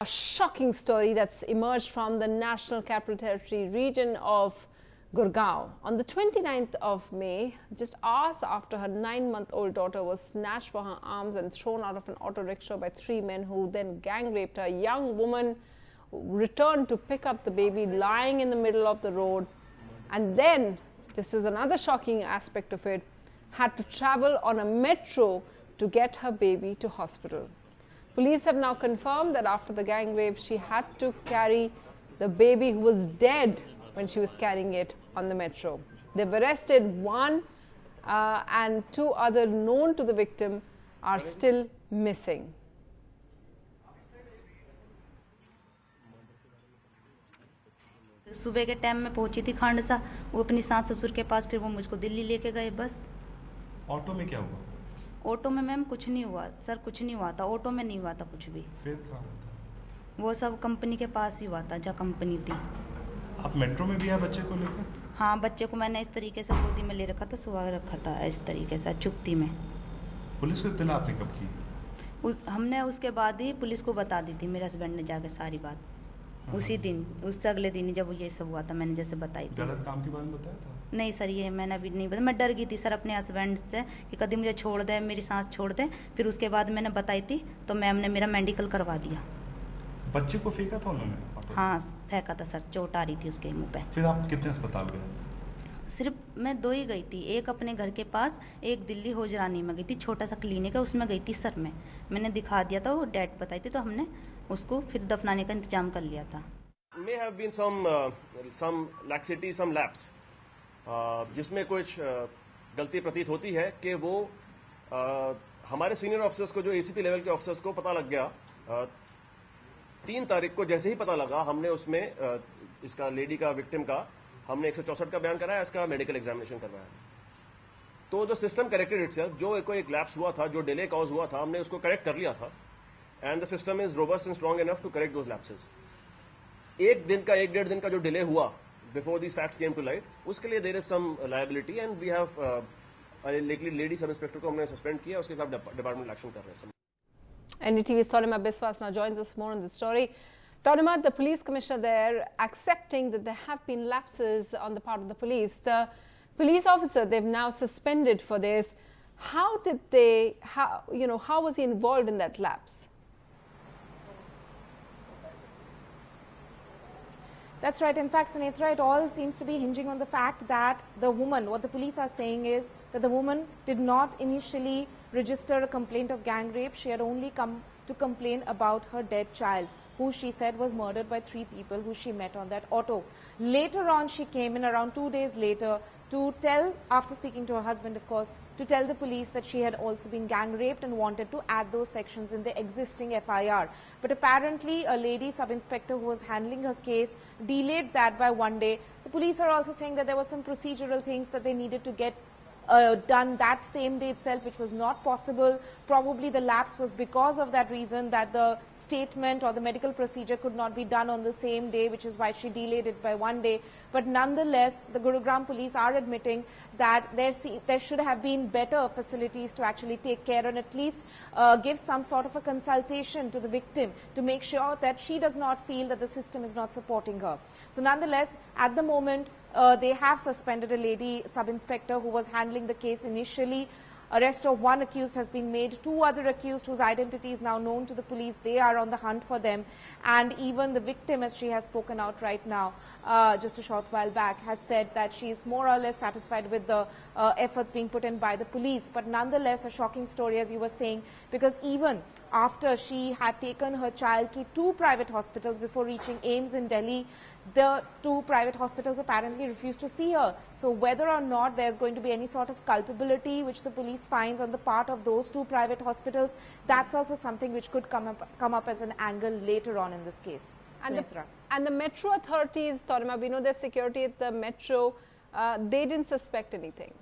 shocking story that's emerged from the National Capital Territory region of Gurgaon. On the 29th of May, just hours after her 9-month-old daughter was snatched from her arms and thrown out of an auto rickshaw by 3 men who then gang raped her, a young woman returned to pick up the baby lying in the middle of the road, and then, this is another shocking aspect of it, had to travel on a metro to get her baby to hospital. Police have now confirmed that after the gang rape, she had to carry the baby who was dead when she was carrying it on the metro. They've arrested one and 2 others known to the victim are still missing. सुबह के time में पहुंची थी खांडसा, वो अपनी सास ससुर के पास, फिर वो मुझको दिल्ली लेके गए बस। ऑटो में क्या हुआ? ऑटो में मैम कुछ नहीं हुआ सर, कुछ नहीं हुआ था, ऑटो में नहीं हुआ था कुछ भी। फिर कहाँ हुआ था? वो सब कंपनी के पास ही हुआ था जहाँ कंपनी थी। आप मेट्रो में भी आए बच्चे को लेकर? हाँ, बच्चे को मैंने इस तरीके से गोदी में ले रखा था, सुबह रखा था इस तरीके से चुप्ती में। पुलिस को इत्तला आपने कब की? हमने उसके बाद ही पुलिस को बता दी थी, मेरे हस्बैंड ने जाके सारी बात उसी दिन, उससे अगले दिन ही जब ये सब हुआ था मैंने जैसे बताई थी। गलत काम के बारे में बताया था? नहीं सर, ये मैंने अभी नहीं बताया, मैं डर गई थी सर अपने हस्बैंड से कि कभी मुझे छोड़ दे, मेरी सांस छोड़ दे। फिर उसके बाद मैंने बताई थी तो मैम ने मेरा मेडिकल करवा दिया। बच्चे को फेंका था उन्होंने? हाँ फेंका था सर, चोट आ रही थी उसके मुँह पे। फिर आप कितने अस्पताल गए? सिर्फ मैं 2 ही गई थी, एक अपने घर के पास, एक दिल्ली होजरानी में गई थी, छोटा सा क्लिनिक है उसमें गई थी सर। मैंने दिखा दिया था, वो डेट बताई थी तो हमने उसको फिर दफनाने का इंतजाम कर लिया था। May have been some laxity, some lapse, जिसमें कुछ गलती प्रतीत होती है कि वो हमारे सीनियर ऑफिसर्स को, जो एसीपी लेवल के ऑफिसर्स को पता लग गया। 3 तारीख को जैसे ही पता लगा, हमने उसमें इसका लेडी का, विक्टिम का, हमने 164 का बयान कराया, इसका मेडिकल एग्जामिनेशन करवाया। तो जो सिस्टम करेक्टेड इटसेल्फ, जो कोई एक लैप्स हुआ था, जो डिले कॉज हुआ था, हमने उसको करेक्ट कर लिया था। And the system is robust and strong enough to correct those lapses. 1-1.5 दिन का जो डिले हुआ before these facts came to light, उसके लिए there is some liability and we have lady sub inspector को हमने सस्पेंड किया, उसके खिलाफ डिपार्टमेंट एक्शन कर रहे हैं। NDTV's Taunima Biswas now joins us more on the story. Taunima, the police commissioner there accepting that there have been lapses on the part of the police. The police officer they've now suspended for this. How did they, how was he involved in that lapse? That's right. In fact, Sunetra, it all seems to be hinging on the fact that the woman, what the police are saying is that the woman did not initially register a complaint of gang rape. She had only come to complain about her dead child, who she said was murdered by 3 people who she met on that auto. Later on, she came in around 2 days later to tell, after speaking to her husband, of course, to tell the police that she had also been gang raped and wanted to add those sections in the existing FIR. But apparently, a lady sub-inspector who was handling her case delayed that by 1 day. The police are also saying that there were some procedural things that they needed to get done that same day itself, which was not possible. Probably the lapse was because of that reason, that the statement or the medical procedure could not be done on the same day, which is why she delayed it by 1 day. But nonetheless, the Gurugram police are admitting that there should have been better facilities to actually take care and at least give some sort of a consultation to the victim to make sure that she does not feel that the system is not supporting her. So nonetheless, at the moment, they have suspended a lady sub-inspector who was handling the case initially. Arrest of 1 accused has been made. 2 other accused whose identity is now known to the police. They are on the hunt for them. And even the victim, as she has spoken out right now, just a short while back, has said that she is more or less satisfied with the efforts being put in by the police. But nonetheless, a shocking story, as you were saying, because even after she had taken her child to 2 private hospitals before reaching AIIMS in Delhi, the 2 private hospitals apparently refused to see her. So whether or not there's going to be any sort of culpability which the police finds on the part of those 2 private hospitals, that's also something which could come up as an angle later on in this case. And the metro authorities, Taunima, we know there's security at the metro. They didn't suspect anything.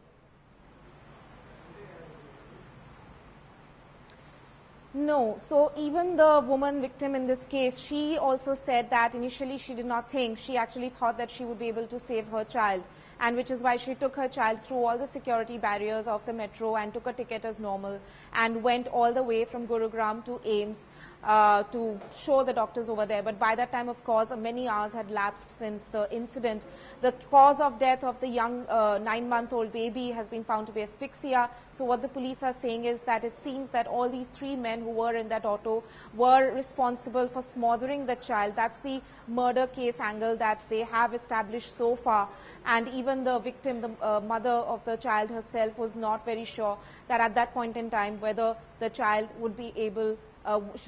No. So even the woman victim in this case, she also said that initially she did not think, she actually thought that she would be able to save her child, and which is why she took her child through all the security barriers of the metro and took a ticket as normal and went all the way from Gurugram to AIIMS. to show the doctors over there. But by that time, of course, many hours had lapsed since the incident. The cause of death of the young 9-month-old baby has been found to be asphyxia. So what the police are saying is that it seems that all these 3 men who were in that auto were responsible for smothering the child. That's the murder case angle that they have established so far. And even the victim, the mother of the child herself, was not very sure that at that point in time whether the child would be able,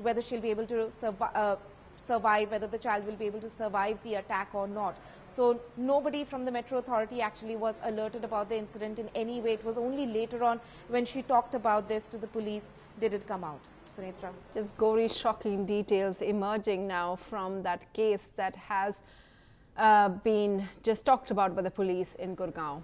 whether she'll be able to survive, whether the child will be able to survive the attack or not. So nobody from the Metro Authority actually was alerted about the incident in any way. It was only later on when she talked about this to the police did it come out. Sunetra. Just gory, shocking details emerging now from that case that has been just talked about by the police in Gurgaon.